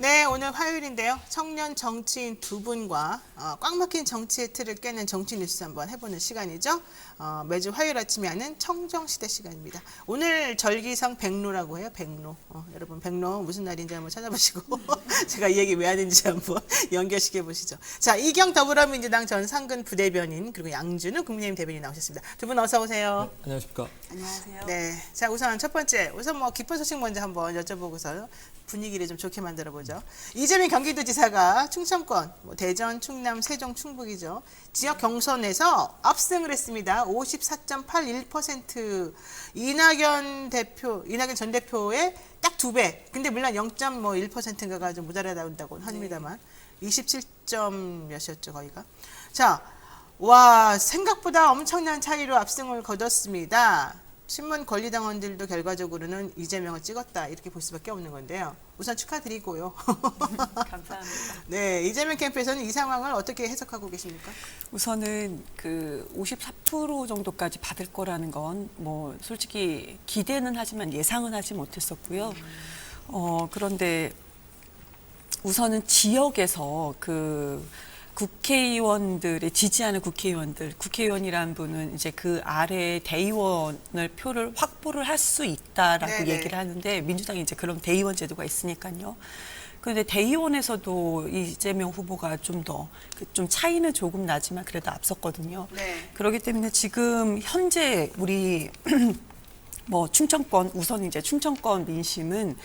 네, 오늘 화요일인데요. 청년 정치인 두 분과 꽉 막힌 정치의 틀을 깨는 정치 뉴스 한번 해보는 시간이죠. 매주 화요일 아침에 하는 청정시대 시간입니다. 오늘 절기상 백로라고 해요. 백로. 여러분 백로 무슨 날인지 한번 찾아보시고 제가 이 얘기 왜 하는지 한번 연결시켜 보시죠. 자, 이경 더불어민주당 전 상근 부대변인 그리고 양준우 국민의힘 대변인 나오셨습니다. 두 분 어서 오세요. 네, 안녕하십니까. 안녕하세요. 네, 자 우선 첫 번째 우선 기쁜 소식 먼저 한번 여쭤보고서 분위기를 좀 좋게 만들어 보죠. 이재명 경기도지사가 충청권, 대전, 충남, 세종, 충북이죠. 지역 경선에서 압승을 했습니다. 54.81% 이낙연 전 대표의 딱 2배. 근데 물론 0.1%인가가 좀 모자라다고 합니다만 27점 몇이었죠 거기가. 자, 와 생각보다 엄청난 차이로 압승을 거뒀습니다. 신문 권리당원들도 결과적으로는 이재명을 찍었다 이렇게 볼 수밖에 없는 건데요. 우선 축하드리고요. 감사합니다. 네, 이재명 캠프에서는 이 상황을 어떻게 해석하고 계십니까? 우선은 그 54% 정도까지 받을 거라는 건 뭐 솔직히 기대는 하지만 예상은 하지 못했었고요. 그런데 우선은 지역에서 그 국회의원들의 지지하는 국회의원이라는 분은 이제 그 아래 대의원을 표를 확보를 할 수 있다라고 네네. 얘기를 하는데 민주당이 이제 그런 대의원 제도가 있으니까요. 그런데 대의원에서도 이재명 후보가 좀 차이는 조금 나지만 그래도 앞섰거든요. 네. 그렇기 때문에 지금 현재 우리 충청권 우선 이제 충청권 민심은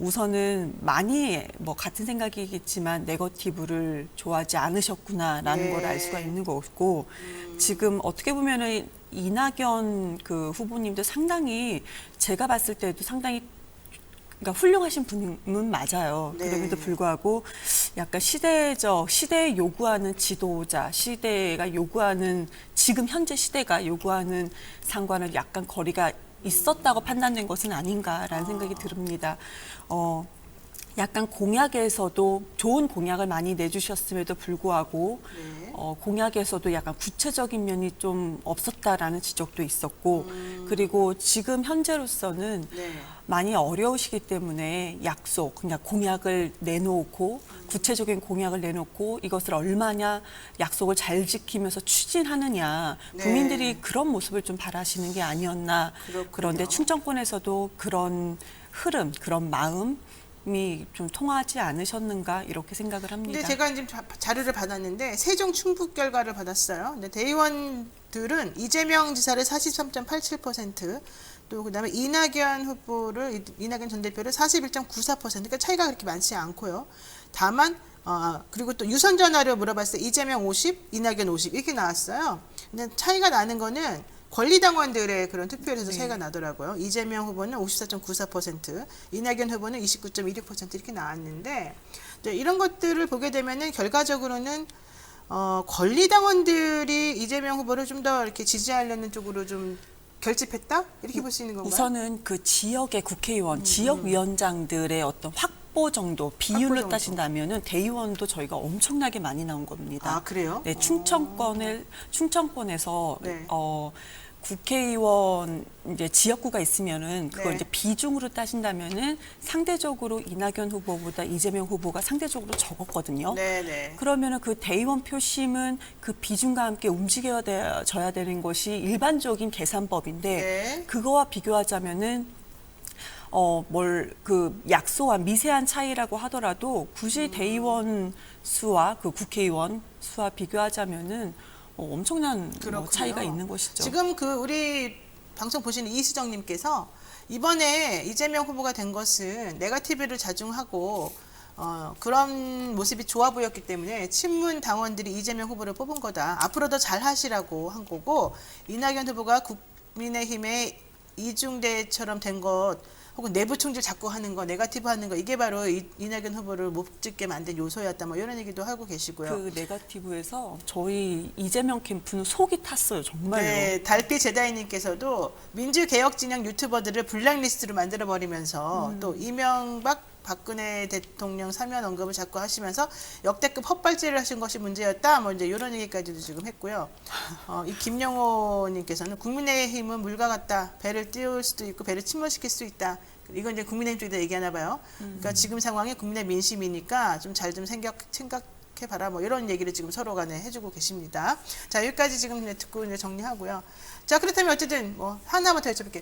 우선은 많이 같은 생각이겠지만 네거티브를 좋아하지 않으셨구나라는 네. 걸 알 수가 있는 거고 지금 어떻게 보면은 이낙연 그 후보님도 상당히 제가 봤을 때도 상당히 그러니까 훌륭하신 분은 맞아요. 네. 그럼에도 불구하고 약간 시대에 요구하는 지도자, 시대가 요구하는 지금 현재 시대가 요구하는 상과는 약간 거리가 있었다고 판단된 것은 아닌가라는 생각이 듭니다. 약간 공약에서도 좋은 공약을 많이 내주셨음에도 불구하고 네. 공약에서도 약간 구체적인 면이 좀 없었다라는 지적도 있었고 그리고 지금 현재로서는 네. 많이 어려우시기 때문에 그냥 공약을 내놓고 구체적인 공약을 내놓고 이것을 얼마나 약속을 잘 지키면서 추진하느냐 네. 국민들이 그런 모습을 좀 바라시는 게 아니었나. 그렇군요. 그런데 충청권에서도 그런 흐름, 그런 마음이 좀 통하지 않으셨는가 이렇게 생각을 합니다. 근데 제가 지금 자료를 받았는데 세종 충북 결과를 받았어요. 근데 대의원들은 이재명 지사를 43.87%, 또 그다음에 이낙연 전 대표를 41.94%. 그러니까 차이가 그렇게 많지 않고요. 다만 그리고 또 유선 전화로 물어봤을 때 이재명 50, 이낙연 50 이렇게 나왔어요. 근데 차이가 나는 거는 권리당원들의 그런 투표에서 차이가 나더라고요. 이재명 후보는 54.94%, 이낙연 후보는 29.16% 이렇게 나왔는데 이런 것들을 보게 되면은 결과적으로는 권리당원들이 이재명 후보를 좀 더 이렇게 지지하려는 쪽으로 좀 결집했다 이렇게 볼 수 있는 건가요? 우선은 그 지역의 국회의원, 지역위원장들의 어떤 확보 정도 비율로 정도. 따진다면은 대의원도 저희가 엄청나게 많이 나온 겁니다. 아, 그래요? 네, 충청권에서 네. 국회의원 이제 지역구가 있으면은 그걸 네. 이제 비중으로 따진다면은 상대적으로 이낙연 후보보다 이재명 후보가 상대적으로 적었거든요. 네네. 그러면은 그 대의원 표심은 그 비중과 함께 움직여져야 되는 것이 일반적인 계산법인데 네. 그거와 비교하자면은 그 약소한 미세한 차이라고 하더라도 굳이 대의원 수와 그 국회의원 수와 비교하자면은 엄청난 그렇군요. 차이가 있는 것이죠. 지금 우리 방송 보시는 이수정님께서 이번에 이재명 후보가 된 것은 네거티브를 자중하고 그런 모습이 좋아 보였기 때문에 친문 당원들이 이재명 후보를 뽑은 거다. 앞으로 더 잘하시라고 한 거고 이낙연 후보가 국민의힘의 이중대처럼 된 것 혹은 내부 총질 자꾸 하는 거, 네거티브 하는 거 이게 바로 이낙연 후보를 못 찍게 만든 요소였다. 이런 얘기도 하고 계시고요. 그 네거티브에서 저희 이재명 캠프는 속이 탔어요. 정말로. 네, 달빛 제다이님께서도 민주개혁진영 유튜버들을 블랙리스트로 만들어버리면서 또 이명박 박근혜 대통령 사면 언급을 자꾸 하시면서 역대급 헛발질을 하신 것이 문제였다. 뭐 이제 이런 얘기까지도 지금 했고요. 이 김영호님께서는 국민의힘은 물과 같다. 배를 띄울 수도 있고 배를 침몰시킬 수 있다. 이건 이제 국민의힘 쪽에다 얘기하나 봐요. 그러니까 지금 상황이 국민의 민심이니까 좀 잘 좀 생각해봐라. 뭐 이런 얘기를 지금 서로 간에 해주고 계십니다. 자, 여기까지 지금 이제 듣고 이제 정리하고요. 자, 그렇다면 어쨌든 뭐 하나만 더 여쭤볼게요.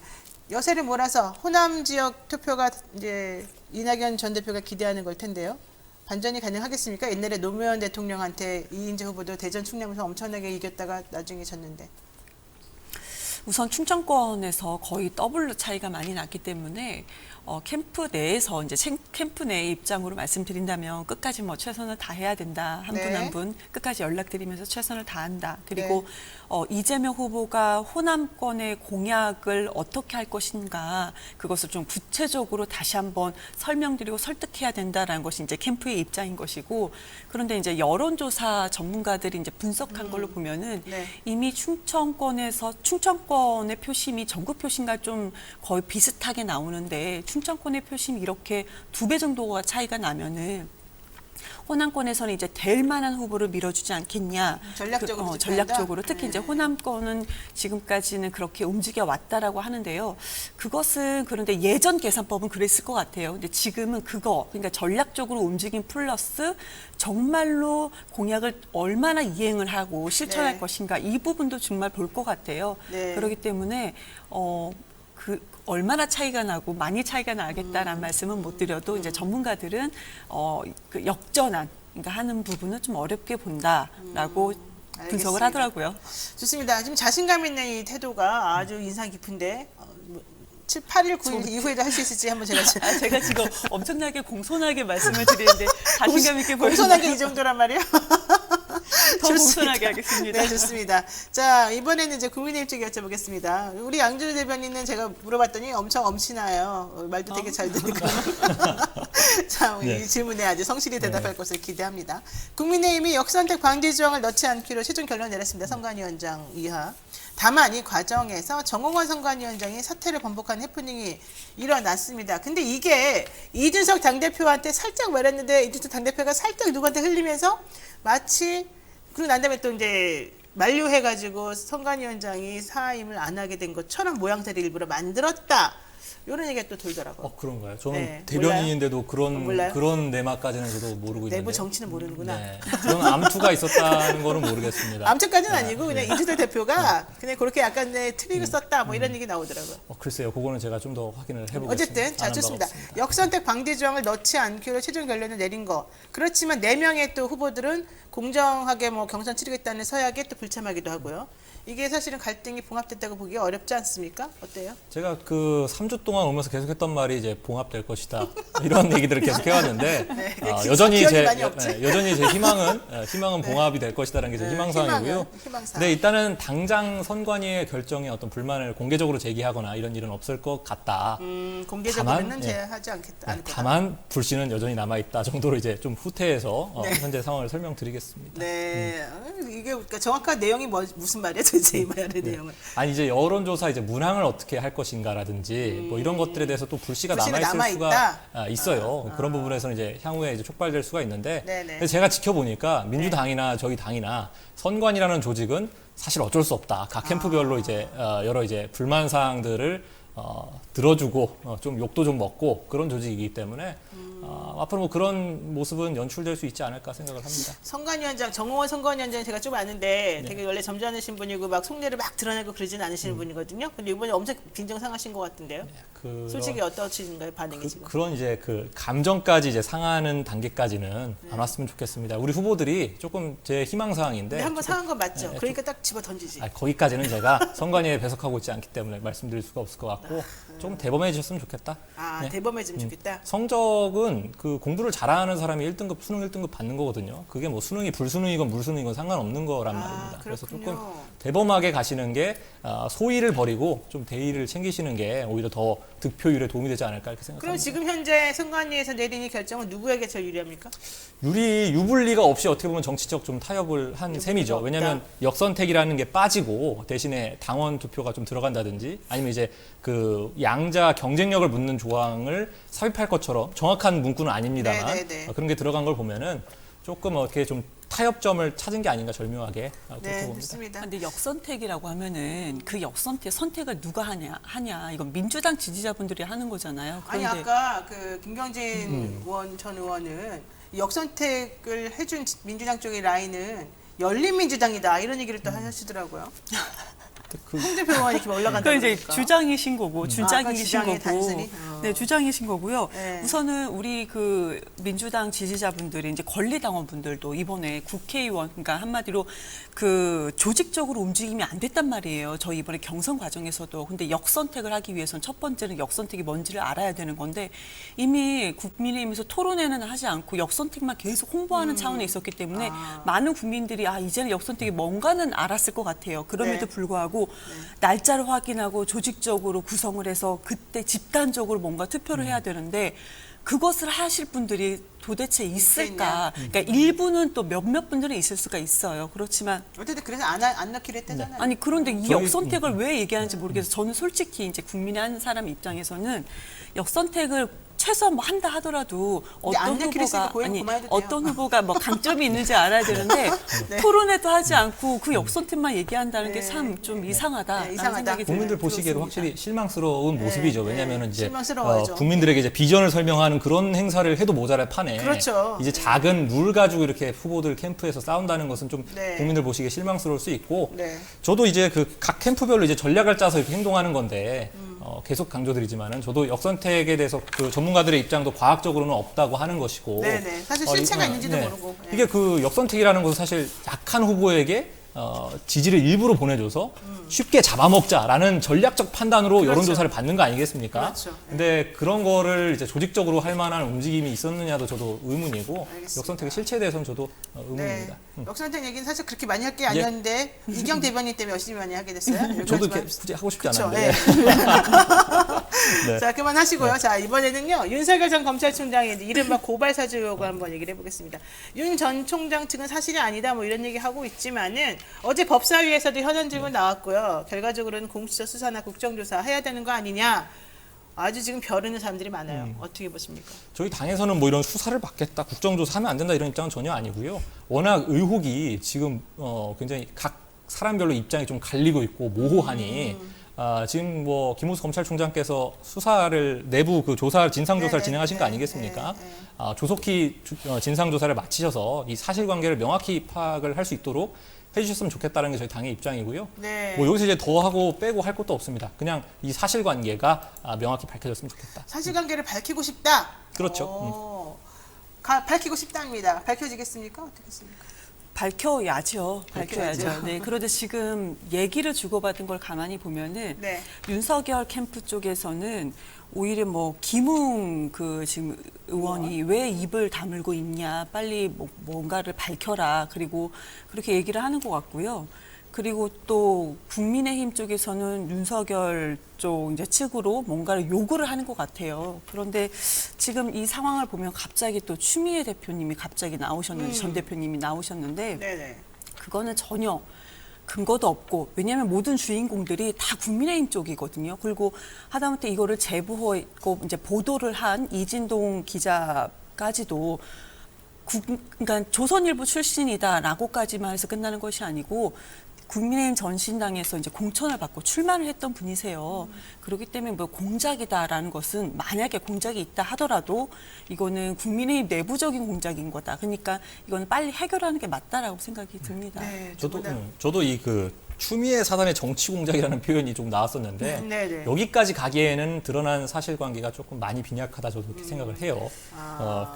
여세를 몰아서 호남 지역 투표가 이제 이낙연 전 대표가 기대하는 걸 텐데요. 반전이 가능하겠습니까? 옛날에 노무현 대통령한테 이인재 후보도 대전 충남에서 엄청나게 이겼다가 나중에 졌는데. 우선 충청권에서 거의 더블로 차이가 많이 났기 때문에 캠프 내에서 이제 캠프 내의 입장으로 말씀드린다면 끝까지 뭐 최선을 다해야 된다. 한 분 한 분 끝까지 연락드리면서 최선을 다한다. 그리고 이재명 후보가 호남권의 공약을 어떻게 할 것인가 그것을 좀 구체적으로 다시 한번 설명드리고 설득해야 된다라는 것이 이제 캠프의 입장인 것이고 그런데 이제 여론조사 전문가들이 이제 분석한 걸로 보면은 이미 충청권의 표심이 전국 표심과 좀 거의 비슷하게 나오는데 충청권의 표심이 이렇게 2배 정도가 차이가 나면은 호남권에서는 이제 될 만한 후보를 밀어주지 않겠냐. 전략적으로 전략적으로 특히 이제 호남권은 지금까지는 그렇게 움직여 왔다라고 하는데요. 그것은 그런데 예전 계산법은 그랬을 것 같아요. 근데 지금은 그러니까 전략적으로 움직임 플러스 정말로 공약을 얼마나 이행을 하고 실천할 것인가 이 부분도 정말 볼 것 같아요. 그렇기 때문에 얼마나 차이가 나고 많이 차이가 나겠다라는 말씀은 못 드려도 이제 전문가들은 그 역전한 그러니까 하는 부분은 좀 어렵게 본다라고 분석을 하더라고요. 좋습니다. 지금 자신감 있는 이 태도가 아주 인상 깊은데 7, 8일, 9일 이후에도 할 수 있을지 한번 제가 지금 엄청나게 공손하게 말씀을 드리는데 자신감 있게 공손하게 이 정도란 말이에요? 더 공손하게 하겠습니다. 네, 좋습니다. 자, 이번에는 이제 국민의힘 쪽에 여쭤보겠습니다. 우리 양준호 대변인은 제가 물어봤더니 엄청 엄친아요. 말도 되게 잘 듣고. 자, 이 질문에 아주 성실히 대답할 것을 기대합니다. 국민의힘이 역선택 방지 조항을 넣지 않기로 최종 결론을 내렸습니다. 선관위원장 이하. 다만 이 과정에서 정홍원 선관위원장이 사퇴를 번복한 해프닝이 일어났습니다. 근데 이게 이준석 당대표한테 살짝 말했는데 이준석 당대표가 살짝 누구한테 흘리면서 마치 그리고 난 다음에 또 이제 만류해가지고 선관위원장이 사임을 안 하게 된 것처럼 모양새를 일부러 만들었다. 이런 얘기가 또 돌더라고요. 그런가요? 저는 대변인인데도 그런 내막까지는 저도 모르고 있는데. 내부 정치는 모르는구나. 그런 암투가 있었다는 거는 모르겠습니다. 암투까지는 아니고 그냥 이준석 대표가 그냥 그렇게 약간의 트릭을 썼다 뭐 이런 얘기 나오더라고요. 글쎄요. 그거는 제가 좀 더 확인을 해보겠습니다. 어쨌든 자 좋습니다. 역선택 방지 조항을 넣지 않기로 최종 결론을 내린 거. 그렇지만 4명의 또 후보들은 공정하게 뭐 경선 치르겠다는 서약에 또 불참하기도 하고요. 이게 사실은 갈등이 봉합됐다고 보기 어렵지 않습니까? 어때요? 제가 그 3주 동안 오면서 계속했던 말이 이제 봉합될 것이다 이런 얘기들을 계속 해왔는데 여전히 제 희망은 희망은 봉합이 될 것이다라는 게 제 희망사항이고요. 근데 일단은 당장 선관위의 결정에 어떤 불만을 공개적으로 제기하거나 이런 일은 없을 것 같다. 공개적으로는 제하지 않겠다. 다만 불씨는 여전히 남아 있다 정도로 이제 좀 후퇴해서 현재 상황을 설명드리겠습니다. 네, 이게 그러니까 정확한 내용이 무슨 말이에요? 도대체 이 말의 내용은. 아니 이제 여론조사 이제 문항을 어떻게 할 것인가라든지 뭐 이런 것들에 대해서 또 불씨가 남아 있을 수가 있어요. 그런 부분에서는 이제 향후에 이제 촉발될 수가 있는데 근데 제가 지켜보니까 민주당이나 저희 당이나 선관위라는 조직은 사실 어쩔 수 없다. 각 캠프별로 이제 여러 이제 불만 사항들을 들어주고 좀 욕도 좀 먹고 그런 조직이기 때문에 앞으로 뭐 그런 모습은 연출될 수 있지 않을까 생각을 합니다. 선관위원장 정홍원 선관위원장 제가 좀 아는데 되게 원래 점잖으신 분이고 막 속내를 막 드러내고 그러지는 않으시는 분이거든요. 근데 이번에 엄청 빈정 상하신 것 같은데요. 솔직히 어떠신가요 반응이 지금? 그런 이제 그 감정까지 이제 상하는 단계까지는 안 왔으면 좋겠습니다. 우리 후보들이 조금 제 희망사항인데. 한번 상한 건 맞죠. 그러니까 딱 집어 던지지. 거기까지는 제가 선관위에 배석하고 있지 않기 때문에 말씀드릴 수가 없을 것 같고 좀 대범해지셨으면 좋겠다. 대범해지면 좋겠다. 성적은 그 공부를 잘하는 사람이 1등급, 수능 1등급 받는 거거든요. 그게 뭐 수능이 불수능이건 물수능이건 상관없는 거란 말입니다. 그래서 조금 대범하게 가시는 게 소위를 버리고 좀 대의를 챙기시는 게 오히려 더 득표율에 도움이 되지 않을까 이렇게 생각합니다. 그럼 지금 현재 선관위에서 내린 이 결정은 누구에게 제일 유리합니까? 유불리가 없이 어떻게 보면 정치적 좀 타협을 한 셈이죠. 왜냐하면 역선택이라는 게 빠지고 대신에 당원 투표가 좀 들어간다든지 아니면 이제 그 양자 경쟁력을 묻는 조항을 삽입할 것처럼 정확한 문구는 아닙니다만 그런 게 들어간 걸 보면은 조금 어떻게 좀 타협점을 찾은 게 아닌가 절묘하게 그렇게 봅니다. 그렇습니다. 근데 역선택이라고 하면은 그 선택을 누가 하냐 이건 민주당 지지자분들이 하는 거잖아요. 아니 아까 그 김경진 전 의원은 역선택을 해준 민주당 쪽의 라인은 열린민주당이다 이런 얘기를 또 하시더라고요. 홍준표 의원이 이렇게 올라간다. 그 이제 그러니까. 주장이신 거고 주장이신 거고. 단순히? 네, 주장이신 거고요. 네. 우선은 우리 그 민주당 지지자분들이 이제 권리당원분들도 이번에 국회의원 그러니까 한마디로 그 조직적으로 움직임이 안 됐단 말이에요. 저희 이번에 경선 과정에서도. 근데 역선택을 하기 위해서는 첫 번째는 역선택이 뭔지를 알아야 되는 건데 이미 국민의힘에서 토론회는 하지 않고 역선택만 계속 홍보하는 차원에 있었기 때문에 많은 국민들이 이제는 역선택이 뭔가는 알았을 것 같아요. 그럼에도 불구하고 날짜를 확인하고 조직적으로 구성을 해서 그때 집단적으로 뭔가 투표를 해야 되는데 그것을 하실 분들이 도대체 있을까? 그러니까 일부는 또 몇몇 분들은 있을 수가 있어요. 그렇지만 어쨌든 그래서 안 넣기로 했다잖아요. 아니 그런데 이 역선택을 왜 얘기하는지 모르겠어요. 저는 솔직히 이제 국민의 한 사람 입장에서는 역선택을 최소한 뭐 한다 하더라도 어떤 후보가 뭐 강점이 있는지 알아야 되는데 토론회도 하지 않고 그 역선택만 얘기한다는 게 참 좀 이상하다라는 생각이 국민들 들어요. 보시기에도 확실히 실망스러운 모습이죠. 왜냐하면 이제 실망스러워하죠. 국민들에게 이제 비전을 설명하는 그런 행사를 해도 모자랄 판에 그렇죠. 이제 작은 룰 가지고 이렇게 후보들 캠프에서 싸운다는 것은 좀 국민들 보시기에 실망스러울 수 있고 저도 이제 그 각 캠프별로 이제 전략을 짜서 이렇게 행동하는 건데 계속 강조드리지만은 저도 역선택에 대해서 그 전문가들의 입장도 과학적으로는 없다고 하는 것이고 사실 실체가 있는지도 모르고 이게 그 역선택이라는 것은 사실 약한 후보에게 지지를 일부러 보내줘서 쉽게 잡아먹자라는 전략적 판단으로 여론조사를 받는 거 아니겠습니까? 근데 그런 거를 이제 조직적으로 할 만한 움직임이 있었느냐도 저도 의문이고 역선택의 실체에 대해서는 저도 의문입니다. 역선택 얘기는 사실 그렇게 많이 할 게 아니었는데 이경 대변인 때문에 열심히 많이 하게 됐어요. 저도 이렇게 굳이 하고 싶지 않았는데. 자, 그만하시고요. 자, 이번에는요. 윤석열 전 검찰총장의 이른바 고발 사주 의혹을 한번 얘기를 해보겠습니다. 윤 전 총장 측은 사실이 아니다 뭐 이런 얘기 하고 있지만은 어제 법사위에서도 현안 질문 나왔고요. 결과적으로는 공수처 수사나 국정조사 해야 되는 거 아니냐. 아주 지금 벼르는 사람들이 많아요. 어떻게 보십니까? 저희 당에서는 뭐 이런 수사를 받겠다, 국정조사 하면 안 된다 이런 입장은 전혀 아니고요. 워낙 의혹이 지금 굉장히 각 사람별로 입장이 좀 갈리고 있고 모호하니 지금 뭐 김우수 검찰총장께서 수사를 내부 그 조사 진상조사를 진행하신 거 아니겠습니까? 조속히 진상조사를 마치셔서 이 사실관계를 명확히 파악을 할 수 있도록 해주셨으면 좋겠다는 게 저희 당의 입장이고요. 뭐 여기서 이제 더 하고 빼고 할 것도 없습니다. 그냥 이 사실관계가 명확히 밝혀졌으면 좋겠다. 사실관계를 밝히고 싶다. 그렇죠. 밝히고 싶답니다. 밝혀지겠습니까? 어떻겠습니까? 밝혀야죠. 네. 그런데 지금 얘기를 주고받은 걸 가만히 보면은 윤석열 캠프 쪽에서는 오히려 뭐 김웅 그 지금 의원이 왜 입을 다물고 있냐, 빨리 뭔가를 밝혀라. 그리고 그렇게 얘기를 하는 것 같고요. 그리고 또 국민의힘 쪽에서는 윤석열 쪽 이제 측으로 뭔가를 요구를 하는 것 같아요. 그런데 지금 이 상황을 보면 갑자기 또 추미애 대표님이 갑자기 나오셨는데 전 대표님이 나오셨는데 그거는 전혀 근거도 없고 왜냐하면 모든 주인공들이 다 국민의힘 쪽이거든요. 그리고 하다못해 이거를 제보하고 이제 보도를 한 이진동 기자까지도 그러니까 조선일보 출신이다라고까지만 해서 끝나는 것이 아니고 국민의힘 전신당에서 이제 공천을 받고 출마를 했던 분이세요. 그렇기 때문에 뭐 공작이다라는 것은 만약에 공작이 있다 하더라도 이거는 국민의힘 내부적인 공작인 거다. 그러니까 이거는 빨리 해결하는 게 맞다라고 생각이 듭니다. 저도 이 그 추미애 사단의 정치 공작이라는 표현이 좀 나왔었는데 여기까지 가기에는 드러난 사실관계가 조금 많이 빈약하다 저도 그렇게 생각을 해요.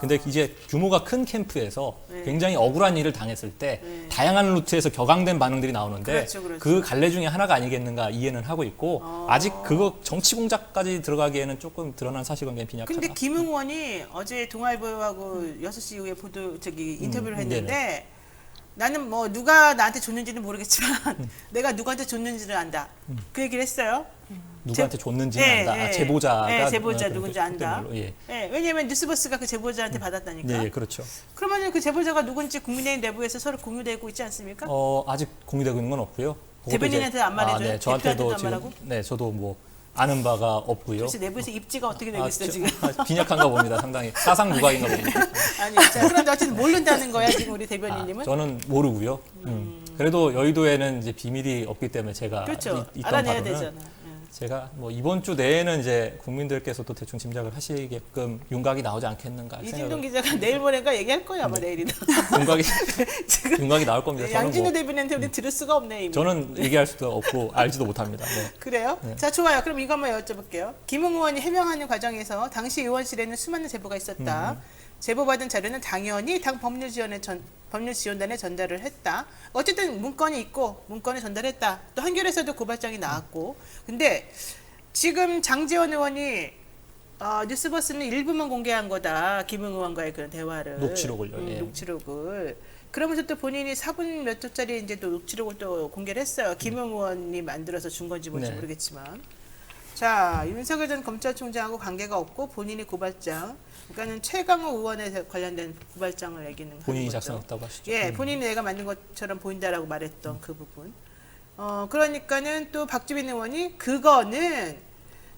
근데 이제 규모가 큰 캠프에서 굉장히 억울한 일을 당했을 때 다양한 루트에서 격앙된 반응들이 나오는데 그 갈래 중에 하나가 아니겠는가 이해는 하고 있고 아직 그거 정치 공작까지 들어가기에는 조금 드러난 사실관계는 빈약하다. 근데 김웅 의원이 어제 동아일보하고 6시 이후에 인터뷰를 했는데 나는 뭐 누가 나한테 줬는지는 모르겠지만 내가 누구한테 줬는지를 안다. 그 얘기를 했어요. 누구한테 줬는지는 안다. 제보자가 제보자 누군지 안다. 왜냐하면 뉴스버스가 그 제보자한테 받았다니까. 그렇죠. 그러면 그 제보자가 누군지 국민의힘 내부에서 서로 공유되고 있지 않습니까? 아직 공유되고 있는 건 없고요. 대변인한테 안 말해줘요? 저한테도 지금 저도 뭐 아는 바가 없고요. 그래서 내부에서 입지가 어떻게 되겠어요 지금? 빈약한가 봅니다. 상당히 사상 누각인가 봅니다. 아니, 자, 그런데 어쨌든 모른다는 거야 지금 우리 대변인님은? 저는 모르고요. 그래도 여의도에는 이제 비밀이 없기 때문에 제가 그렇죠. 있던 알아내야 바로는 되잖아. 제가 뭐 이번 주 내에는 이제 국민들께서도 대충 짐작을 하시게끔 윤곽이 나오지 않겠는가 이진동 기자가 내일 모레가 얘기할 거야 아마 내일이다. 윤곽이 나올 겁니다. 양진우 뭐, 대변인한테 우리 들을 수가 없네 이미. 저는 얘기할 수도 없고 알지도 못합니다. 네. 그래요? 네. 자, 좋아요. 그럼 이거 한번 여쭤볼게요. 김웅 의원이 해명하는 과정에서 당시 의원실에는 수많은 제보가 있었다. 제보받은 자료는 당연히 당 법률지원단에 전달을 했다. 어쨌든 문건이 있고 문건을 전달했다. 또 한겨레에서도 고발장이 나왔고. 근데 지금 장제원 의원이 뉴스버스는 일부만 공개한 거다. 김웅 의원과의 그런 대화를. 녹취록을요. 예. 녹취록을. 그러면서 또 본인이 4분 몇 초짜리 이제 또 녹취록을 또 공개를 했어요. 김웅 의원이 만들어서 준 건지 뭔지 네. 모르겠지만. 자, 윤석열 전 검찰총장하고 관계가 없고 본인이 고발장. 그러니까는 최강호 의원에 관련된 고발장을 내기는 본인이 거죠. 작성했다고 하시죠. 예, 본인이 내가 만든 것처럼 보인다라고 말했던 그 부분. 그러니까는 또 박주민 의원이 그거는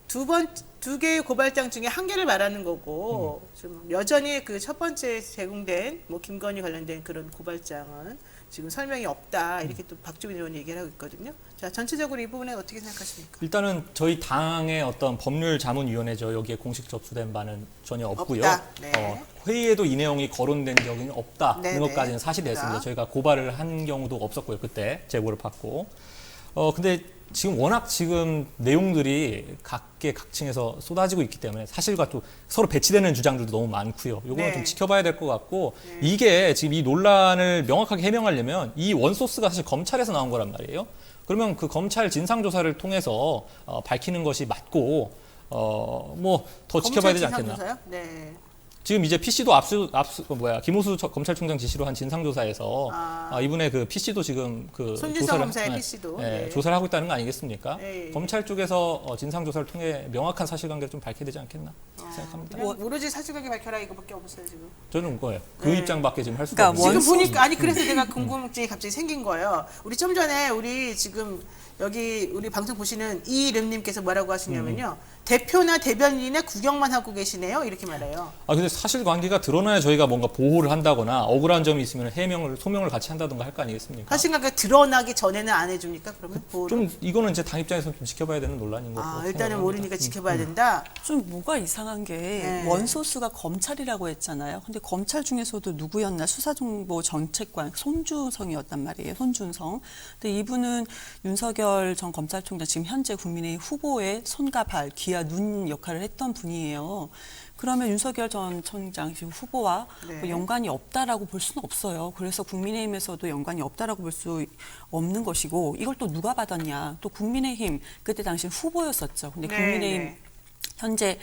두 개의 고발장 중에 한 개를 말하는 거고 좀 여전히 그 첫 번째 제공된 뭐 김건희 관련된 그런 고발장은 지금 설명이 없다 이렇게 또 박주민 의원이 얘기를 하고 있거든요. 자, 전체적으로 이 부분에 어떻게 생각하십니까? 일단은 저희 당의 어떤 법률자문위원회죠. 여기에 공식 접수된 바는 전혀 없고요. 없다. 네. 회의에도 이 내용이 거론된 적은 없다는 네, 것까지는 네. 사실이었습니다. 없다. 저희가 고발을 한 경우도 없었고요. 그때 제보를 받고. 근데 지금 워낙 지금 내용들이 각계각층에서 쏟아지고 있기 때문에 사실과 또 서로 배치되는 주장들도 너무 많고요. 요거는 네. 좀 지켜봐야 될 것 같고 이게 지금 이 논란을 명확하게 해명하려면 이 원소스가 사실 검찰에서 나온 거란 말이에요. 그러면 그 검찰 진상조사를 통해서 밝히는 것이 맞고 뭐 더 지켜봐야 되지 않겠나. 진상조사요? 네. 지금 이제 PC도 김호수 검찰총장 지시로 한 진상조사에서 이분의 그 PC도 지금 그 손준성 검사의 PC도 네. 조사를 하고 있다는 거 아니겠습니까? 네. 검찰 쪽에서 진상조사를 통해 명확한 사실관계를 좀 밝혀야 되지 않겠나 생각합니다. 그냥 오로지 사실관계 밝혀라 이거밖에 없어요 지금. 저는 그거예요. 그 네. 입장밖에 지금 할 수가 그러니까 없어요. 지금 보니까 아니 그래서 내가 궁금증이 갑자기 생긴 거예요. 우리 좀 전에 우리 지금 여기 우리 방송 보시는 이름님께서 뭐라고 하시냐면요. 대표나 대변인이나 구경만 하고 계시네요. 이렇게 말해요. 근데 사실관계가 드러나야 저희가 뭔가 보호를 한다거나 억울한 점이 있으면 소명을 같이 한다든가 할 거 아니겠습니까? 사실관계가 드러나기 전에는 안 해줍니까? 그러면 보호를? 좀 이거는 제 당 입장에서는 좀 지켜봐야 되는 논란인 것 같아요. 일단은 모르니까 지켜봐야 된다. 좀 뭐가 이상한 게 네. 원소스가 검찰이라고 했잖아요. 근데 검찰 중에서도 누구였나 수사정보정책관 손준성이었단 말이에요. 손준성. 근데 이분은 윤석열 전 검찰총장 지금 현재 국민의힘 후보의 손과 발, 귀와 눈 역할을 했던 분이에요. 그러면 윤석열 전 총장 지금 후보와 네. 뭐 연관이 없다라고 볼 수는 없어요. 그래서 국민의힘에서도 연관이 없다라고 볼 수 없는 것이고 이걸 또 누가 받았냐? 또 국민의힘 그때 당시 후보였었죠. 근데 네, 국민의힘 네. 현재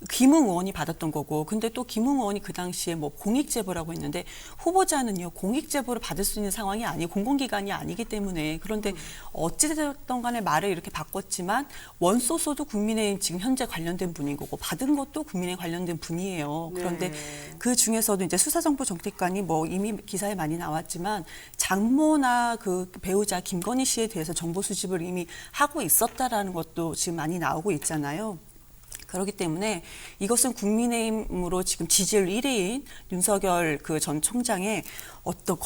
김웅 의원이 받았던 거고, 근데 또 김웅 의원이 그 당시에 뭐 공익 제보라고 했는데 후보자는요 공익 제보를 받을 수 있는 상황이 아니고 공공기관이 아니기 때문에 그런데 어찌됐든 간에 말을 이렇게 바꿨지만 원소스도 국민의힘 지금 현재 관련된 분인 거고 받은 것도 국민의힘 관련된 분이에요. 그런데 네. 그 중에서도 이제 수사정보정책관이 뭐 이미 기사에 많이 나왔지만 장모나 그 배우자 김건희 씨에 대해서 정보 수집을 이미 하고 있었다라는 것도 지금 많이 나오고 있잖아요. 그렇기 때문에 이것은 국민의힘으로 지금 지지율 1위인 윤석열 그 전 총장의 어떤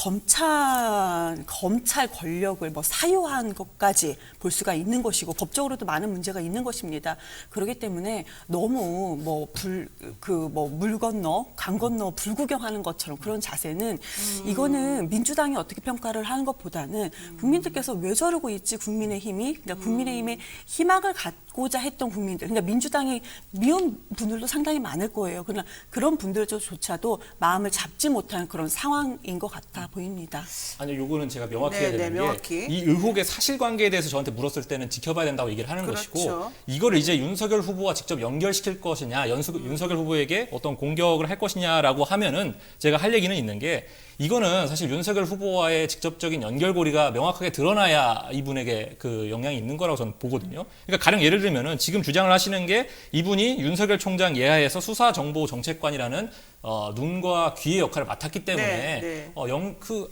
검찰 권력을 뭐 사유한 것까지 볼 수가 있는 것이고 법적으로도 많은 문제가 있는 것입니다. 그렇기 때문에 너무 물 건너 강 건너 불구경하는 것처럼 그런 자세는 이거는 민주당이 어떻게 평가를 하는 것보다는 국민들께서 왜 저러고 있지 국민의힘이 그러니까 국민의힘의 희망을 갖고자 했던 국민들 그러니까 민주당이 미운 분들도 상당히 많을 거예요. 그러나 그런 분들조차도 마음을 잡지 못하는 그런 상황인 것 같아 보입니다. 아니요, 요거는 제가 명확히 해야 네, 되는 명확히. 게 이 의혹의 사실관계에 대해서 저한테 물었을 때는 지켜봐야 된다고 얘기를 하는 그렇죠. 것이고 이거를 이제 윤석열 후보와 직접 연결시킬 것이냐 윤석열 후보에게 어떤 공격을 할 것이냐라고 하면은 제가 할 얘기는 있는 게 이거는 사실 윤석열 후보와의 직접적인 연결고리가 명확하게 드러나야 이분에게 그 영향이 있는 거라고 저는 보거든요. 그러니까 가령 예를 들면은 지금 주장을 하시는 게 이분이 윤석열 총장 예하에서 수사정보정책관이라는 눈과 귀의 역할을 맡았기 때문에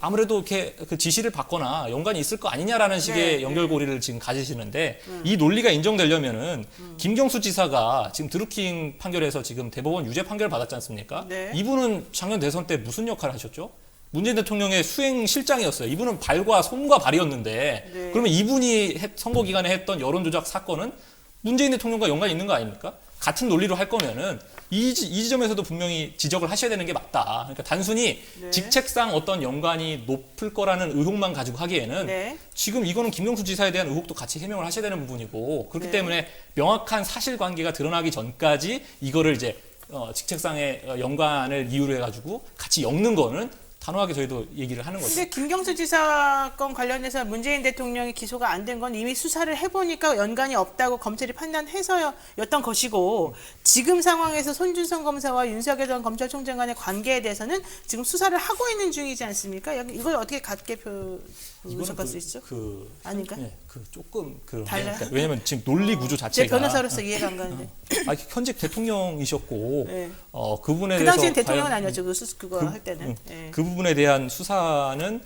아무래도 이렇게 그 지시를 받거나 연관이 있을 거 아니냐라는 식의 연결고리를 지금 가지시는데 이 논리가 인정되려면은 김경수 지사가 지금 드루킹 판결에서 지금 대법원 유죄 판결을 받았지 않습니까? 이분은 작년 대선 때 무슨 역할을 하셨죠? 문재인 대통령의 수행실장이었어요. 이분은 발과 손과 발이었는데 그러면 이분이 선거 기간에 했던 여론조작 사건은 문재인 대통령과 연관이 있는 거 아닙니까? 같은 논리로 할 거면은 이 지점에서도 분명히 지적을 하셔야 되는 게 맞다. 그러니까 단순히 직책상 어떤 연관이 높을 거라는 의혹만 가지고 하기에는 지금 이거는 김경수 지사에 대한 의혹도 같이 해명을 하셔야 되는 부분이고 그렇기 때문에 명확한 사실관계가 드러나기 전까지 이거를 이제 직책상의 연관을 이유로 해가지고 같이 엮는 거는 단호하게 저희도 얘기를 하는 거죠. 근데 김경수 지사 건 관련해서 문재인 대통령이 기소가 안 된 건 이미 수사를 해보니까 연관이 없다고 검찰이 판단해서였던 것이고 지금 상황에서 손준성 검사와 윤석열 전 검찰총장 간의 관계에 대해서는 지금 수사를 하고 있는 중이지 않습니까? 이걸 어떻게 같게 분석할 수 있죠? 아닌가? 네, 조금 달라요? 그러니까 왜냐면 지금 논리 구조 자체가 제 변호사로서 이해가 안 가는데. 현직 대통령이셨고 그 부분에 그 대해서 당시엔 대통령은 아니었죠. 그거 할 때는. 그 부분에 대한 수사는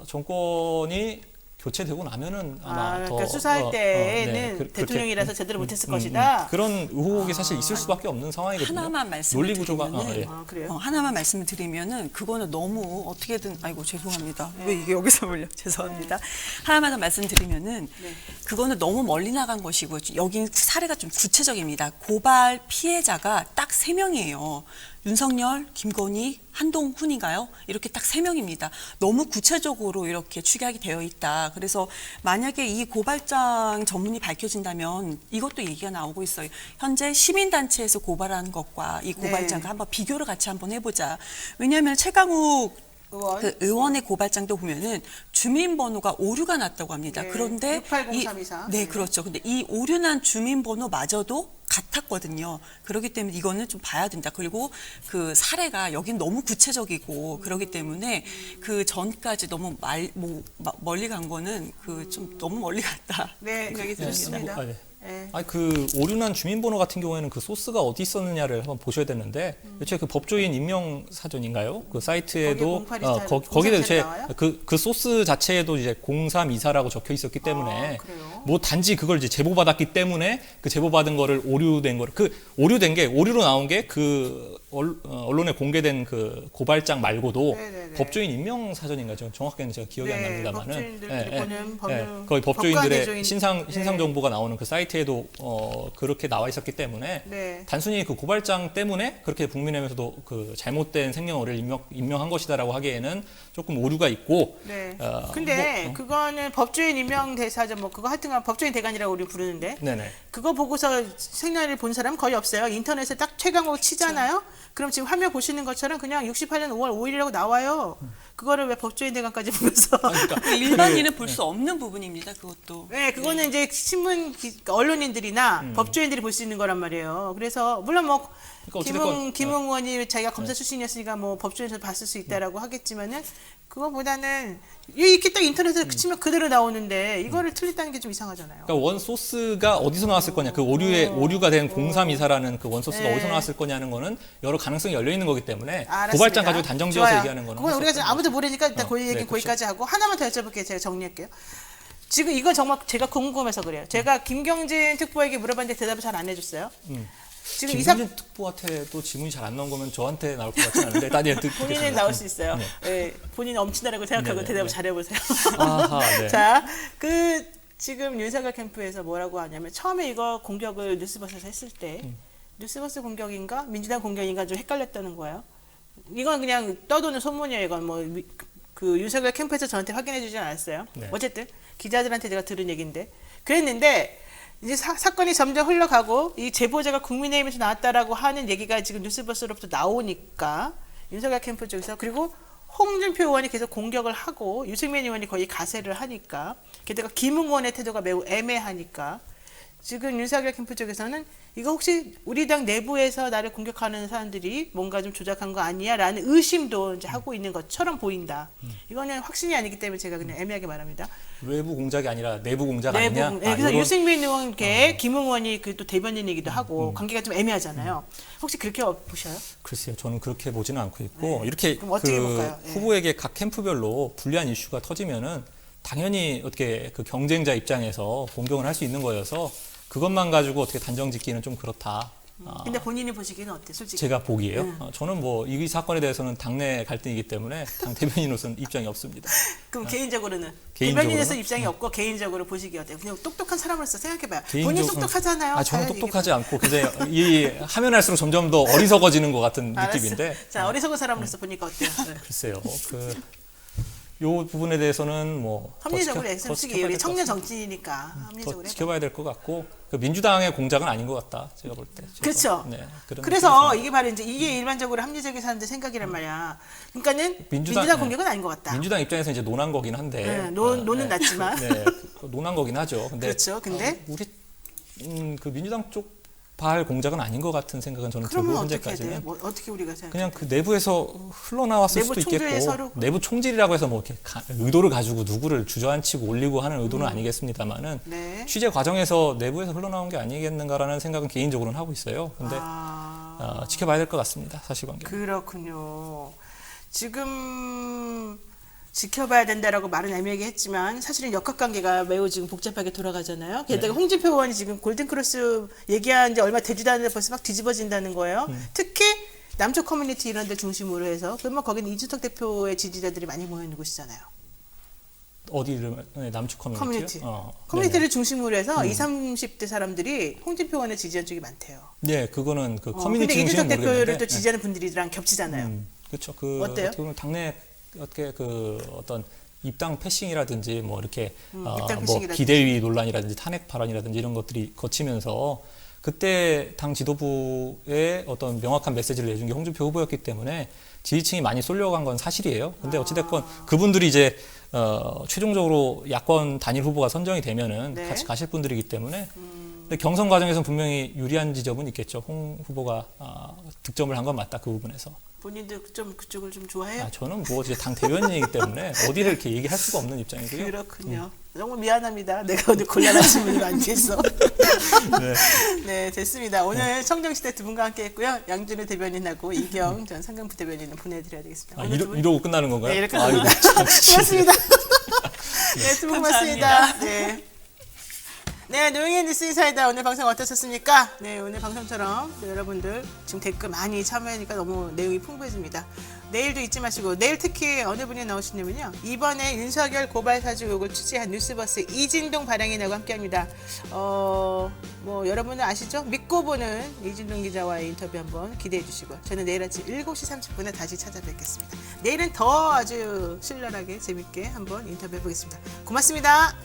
정권이 교체되고 나면은 아마 더 그러니까 수사할 때는 대통령이라서 제대로 못했을 것이다. 그런 의혹이 사실 있을 수밖에 없는 상황이거든요. 하나만 말씀을 그래요? 하나만 말씀을 드리면은 그거는 너무 어떻게든 아이고 죄송합니다. 왜 이게 여기서 올려? 죄송합니다. 하나만 더 말씀드리면은 그거는 너무 멀리 나간 것이고 여긴 사례가 좀 구체적입니다. 고발 피해자가 딱 3명이에요. 윤석열, 김건희, 한동훈인가요? 이렇게 딱 3명입니다. 너무 구체적으로 이렇게 축약이 되어 있다. 그래서 만약에 이 고발장 전문이 밝혀진다면 이것도 얘기가 나오고 있어요. 현재 시민단체에서 고발한 것과 이 고발장과 한번 비교를 같이 한번 해보자. 왜냐하면 최강욱 그 의원의 고발장도 보면은 주민번호가 오류가 났다고 합니다. 그런데 680324. 네, 그렇죠. 근데 이 오류난 주민번호마저도 같았거든요. 그렇기 때문에 이거는 좀 봐야 된다. 그리고 그 사례가 여긴 너무 구체적이고 그렇기 때문에 그 전까지 너무 멀리 간 거는 좀 너무 멀리 갔다. 네, 여기 들었습니다. 그 오류난 주민번호 같은 경우에는 그 소스가 어디 있었느냐를 한번 보셔야 되는데 대체 그 법조인 임명 사전인가요? 그 사이트에도 거기에 대체 그 소스 자체에도 이제 0324라고 적혀 있었기 때문에 뭐 단지 그걸 이제 제보받았기 때문에 그 제보받은 거를 오류된 거를 오류로 나온 게 그 언론에 공개된 그 고발장 말고도 법조인 임명 사전인가 정확하게는 제가 기억이 안 납니다만은 거의 법조인들의 신상 정보가 나오는 그 사이트에도 그렇게 나와 있었기 때문에 단순히 그 고발장 때문에 그렇게 국민의힘에서도 그 잘못된 생년월일 임명한 것이다라고 하기에는 조금 오류가 있고. 근데 그거는 법조인 임명 대사전 그거 하여튼간 법조인 대관이라고 우리 부르는데. 그거 보고서 생년월일 본 사람 거의 없어요. 인터넷에 딱 최강욱 치잖아요. 그럼 지금 화면 보시는 것처럼 그냥 68년 5월 5일이라고 나와요. 그거를 왜 법조인 대관까지 보면서 일반인은 볼 수 없는 부분입니다. 그것도. 네, 그거는 이제 언론인들이나 법조인들이 볼 수 있는 거란 말이에요. 그래서 물론 김웅 의원이 자기가 검사 출신이었으니까 법조인에서 봤을 수 있다라고 하겠지만은 그거보다는 이렇게 딱 인터넷에 치면 그대로 나오는데 이거를 틀렸다는 게 좀 이상하잖아요. 그러니까 원 소스가 어디서 나왔을 거냐, 그 오류가 된 0324라는 그 원 소스가 어디서 나왔을 거냐는 거는 여러 가능성이 열려 있는 거기 때문에 고발장 가지고 단정지어서 얘기하는 거는 그건 우리가 아무도 모르니까 일단 그 얘기 거기까지 하고 하나만 더 여쭤볼게요. 제가 정리할게요. 지금 이건 정말 제가 궁금해서 그래요. 제가 김경진 특보에게 물어봤는데 대답을 잘 안 해줬어요. 지금 김경진 특보한테도 질문이 잘 안 나온 거면 저한테 나올 것 같지는 않은데 본인은 나올 수 있어요. 본인 엄친다라고 생각하고 대답을 잘 해보세요. 네. 자, 지금 윤석열 캠프에서 뭐라고 하냐면 처음에 이거 공격을 뉴스버스에서 했을 때 뉴스버스 공격인가 민주당 공격인가 좀 헷갈렸다는 거예요. 이건 그냥 떠도는 소문이에요. 이건 그 윤석열 캠프에서 저한테 확인해주지 않았어요. 어쨌든 기자들한테 제가 들은 얘기인데 그랬는데 이제 사건이 점점 흘러가고 이 제보자가 국민의힘에서 나왔다라고 하는 얘기가 지금 뉴스버스로부터 나오니까 윤석열 캠프 쪽에서 그리고 홍준표 의원이 계속 공격을 하고 유승민 의원이 거의 가세를 하니까 게다가 김웅 의원의 태도가 매우 애매하니까 지금 윤석열 캠프 쪽에서는 이거 혹시 우리 당 내부에서 나를 공격하는 사람들이 뭔가 좀 조작한 거 아니야? 라는 의심도 이제 하고 있는 것처럼 보인다. 이거는 확신이 아니기 때문에 제가 그냥 애매하게 말합니다. 외부 공작이 아니라 내부 공작 아니냐? 네, 그래서 유승민 의원께 김 의원이 그 또 대변인이기도 하고 관계가 좀 애매하잖아요. 혹시 그렇게 보셔요? 글쎄요, 저는 그렇게 보지는 않고 있고 이렇게 그럼 어떻게 볼까요? 후보에게 각 캠프별로 불리한 이슈가 터지면은 당연히 어떻게 그 경쟁자 입장에서 공격을 할 수 있는 거여서 그것만 가지고 어떻게 단정 짓기는 좀 그렇다. 근데 본인이 보시기에는 어때, 솔직히? 제가 보기에요. 저는 뭐 이 사건에 대해서는 당내 갈등이기 때문에 당 대변인으로서는 입장이 없습니다. 그럼 개인적으로는? 개인적으로는? 대변인에서 입장이 없고 개인적으로 보시기 어때요? 그냥 똑똑한 사람으로서 생각해봐요. 본인 똑똑하잖아요. 저는 똑똑하지 않고 그냥 이 하면 할수록 점점 더 어리석어지는 것 같은 느낌인데. 자, 어리석은 사람으로서 보니까 어때요? 네. 글쎄요. 요 부분에 대해서는 뭐 합리적으로 솔직히 우리 청년 정치니까 합리적으로 더 지켜봐야 될 것 같고 그 민주당의 공작은 아닌 것 같다 제가 볼 때. 그렇죠. 네, 그래서 이게 바로 이제 이게 일반적으로 합리적인 사람들 생각이란 말이야. 그러니까는 민주당 공격은 아닌 것 같다. 민주당 입장에서 이제 논한 거긴 한데. 네, 논은 났지만. 네, 논한 거긴 하죠. 근데 그렇죠. 근데 우리 그 민주당 쪽 발 공작은 아닌 것 같은 생각은 저는 들고 그러면 현재까지는. 어떻게 우리가 생각해? 그냥 그 내부에서 흘러나왔을 수도 있겠고 내부 총질이라고 해서 뭐 이렇게 의도를 가지고 누구를 주저앉히고 올리고 하는 의도는 아니겠습니다만은 네. 취재 과정에서 내부에서 흘러나온 게 아니겠는가라는 생각은 개인적으로는 하고 있어요. 근데 지켜봐야 될 것 같습니다. 사실관계. 그렇군요. 지금 지켜봐야 된다라고 말은 애매하게 했지만 사실은 역학관계가 매우 지금 복잡하게 돌아가잖아요. 게다가 홍준표 의원이 지금 골든크로스 얘기한 지 얼마 되지도 않는데 벌써 막 뒤집어진다는 거예요. 특히 남쪽 커뮤니티 이런 데 중심으로 해서 그러면 거기는 이준석 대표의 지지자들이 많이 모여있는 곳이잖아요. 어디를 남측 커뮤니티요? 커뮤니티를 중심으로 해서 20, 30대 사람들이 홍준표 의원의 지지한 쪽이 많대요. 네, 그거는 그 커뮤니티 근데 이준석 대표를 모르겠는데, 또 지지하는 분들이랑 겹치잖아요. 그렇죠. 어때요? 어떻게 보면 당내 어떻게 어떤 입당 패싱이라든지 뭐 이렇게 뭐 비대위 논란이라든지 탄핵 발언이라든지 이런 것들이 거치면서 그때 당 지도부에 어떤 명확한 메시지를 내준 게 홍준표 후보였기 때문에 지지층이 많이 쏠려간 건 사실이에요. 근데 어찌됐건 그분들이 이제 최종적으로 야권 단일 후보가 선정이 되면은 네. 같이 가실 분들이기 때문에 근데 경선 과정에서는 분명히 유리한 지점은 있겠죠. 홍 후보가 득점을 한 건 맞다, 그 부분에서. 본인도 좀 그쪽을 좀 좋아해요? 저는 뭐 이제 당 대변인이기 때문에 어디를 이렇게 얘기할 수가 없는 입장이고요. 그렇군요. 너무 미안합니다. 내가 오늘 곤란한 질문을 아니겠어. 네, 됐습니다. 오늘 청정시대 두 분과 함께 했고요. 양준우 대변인하고 이경 전 상강부 대변인을 보내드려야 되겠습니다. 이러고 끝나는 건가요? 네, 이렇게 고맙습니다. 네, 두 분 고맙습니다. 네. 네, 노영희 뉴스 인사이다. 오늘 방송 어떠셨습니까? 네, 오늘 방송처럼 여러분들 지금 댓글 많이 참여하니까 너무 내용이 풍부해집니다. 내일도 잊지 마시고, 내일 특히 어느 분이 나오시냐면요. 이번에 윤석열 고발 사주 의혹을 취재한 뉴스버스 이진동 발행인하고 함께 합니다. 뭐, 여러분은 아시죠? 믿고 보는 이진동 기자와의 인터뷰 한번 기대해 주시고요. 저는 내일 아침 7시 30분에 다시 찾아뵙겠습니다. 내일은 더 아주 신랄하게 재밌게 한번 인터뷰 해보겠습니다. 고맙습니다.